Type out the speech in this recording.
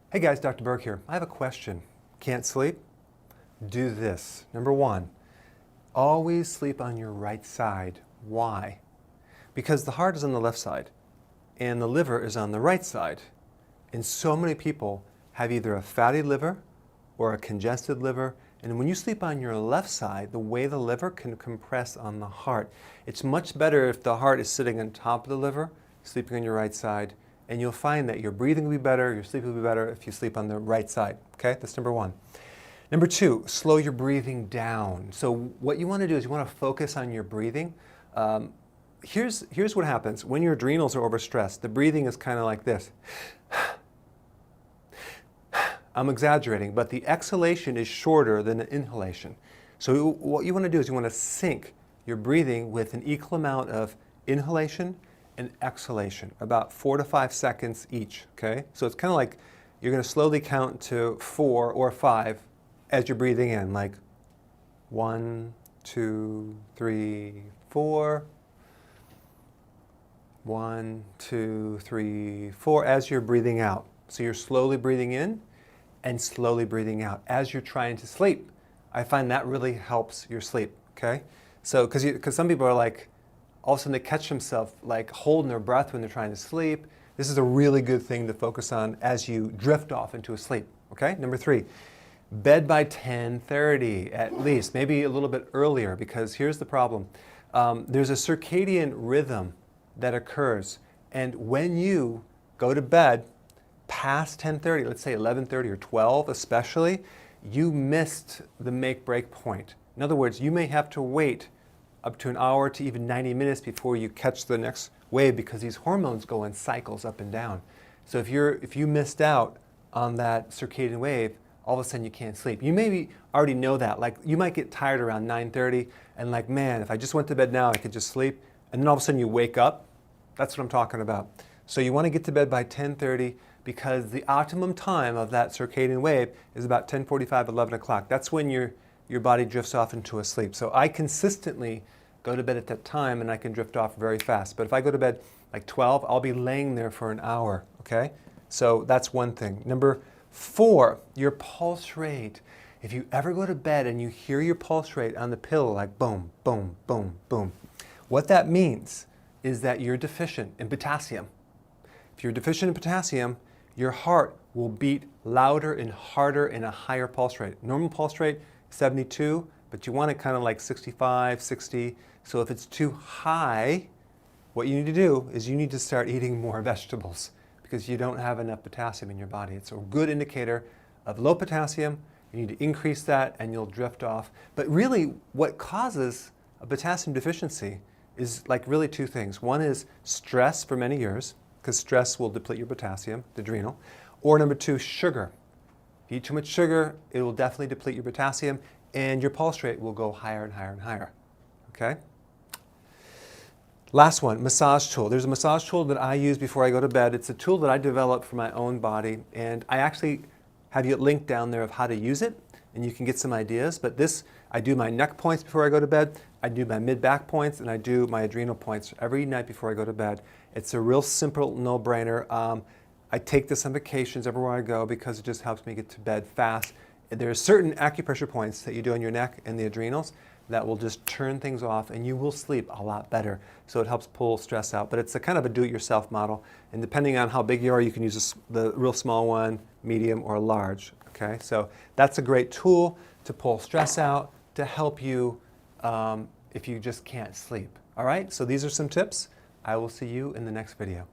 Hey guys, Dr. Berg here. I have a question. Can't sleep? Do this. Number one, always sleep on your right side. Why? Because the heart is on the left side and the liver is on the right side. And so many people have either a fatty liver or a congested liver. And when you sleep on your left side, the way the liver can compress on the heart, it's much better if the heart is sitting on top of the liver, sleeping on your right side. And you'll find that your breathing will be better, your sleep will be better if you sleep on the right side. Okay, that's number one. Number two, slow your breathing down. So what you want to do is you want to focus on your breathing. Here's what happens. When your adrenals are overstressed, the breathing is kind of like this. I'm exaggerating, but the exhalation is shorter than the inhalation. So what you want to do is you want to sync your breathing with an equal amount of inhalation and exhalation, about 4 to 5 seconds each, okay? So it's kind of like you're going to slowly count to 4 or 5 as you're breathing in, like 1, 2, 3, 4. 1, 2, 3, 4 as you're breathing out. So you're slowly breathing in and slowly breathing out as you're trying to sleep. I find that really helps your sleep, okay? So, because some people are like, all of a sudden they catch themselves like holding their breath when they're trying to sleep. This is a really good thing to focus on as you drift off into a sleep, okay? Number three, bed by 10:30 at least, maybe a little bit earlier, because here's the problem. There's a circadian rhythm that occurs, and when you go to bed past 10:30, let's say 11:30 or 12 especially, you missed the make-break point. In other words, you may have to wait up to an hour to even 90 minutes before you catch the next wave, because these hormones go in cycles up and down. So if you missed out on that circadian wave, all of a sudden you can't sleep. You maybe already know that. Like, you might get tired around 9:30 and like, man, if I just went to bed now, I could just sleep. And then all of a sudden you wake up. That's what I'm talking about. So you want to get to bed by 10:30, because the optimum time of that circadian wave is about 10:45, 11 o'clock. That's when your body drifts off into a sleep. So I consistently go to bed at that time, and I can drift off very fast. But if I go to bed like 12, I'll be laying there for an hour, okay? So that's one thing. Number four, your pulse rate. If you ever go to bed and you hear your pulse rate on the pillow like boom, boom, boom, boom, what that means is that you're deficient in potassium. If you're deficient in potassium, your heart will beat louder and harder in a higher pulse rate. Normal pulse rate, 72, but you want it kind of like 65, 60. So if it's too high, what you need to do is you need to start eating more vegetables, because you don't have enough potassium in your body. It's a good indicator of low potassium. You need to increase that and you'll drift off. But really, what causes a potassium deficiency is like really two things. One is stress for many years, because stress will deplete your potassium, the adrenal. Or number two, sugar. If you eat too much sugar, it will definitely deplete your potassium, and your pulse rate will go higher and higher and higher, okay? Last one, massage tool. There's a massage tool that I use before I go to bed. It's a tool that I developed for my own body, and I actually have you linked down there of how to use it, and you can get some ideas. But this, I do my neck points before I go to bed, I do my mid-back points, and I do my adrenal points every night before I go to bed. It's a real simple no-brainer. I take this on vacations everywhere I go, because it just helps me get to bed fast. There are certain acupressure points that you do on your neck and the adrenals that will just turn things off, and you will sleep a lot better. So it helps pull stress out. But it's a kind of a do-it-yourself model, and depending on how big you are, you can use the real small one, medium, or large. Okay, so that's a great tool to pull stress out, to help you if you just can't sleep. All right, so these are some tips. I will see you in the next video.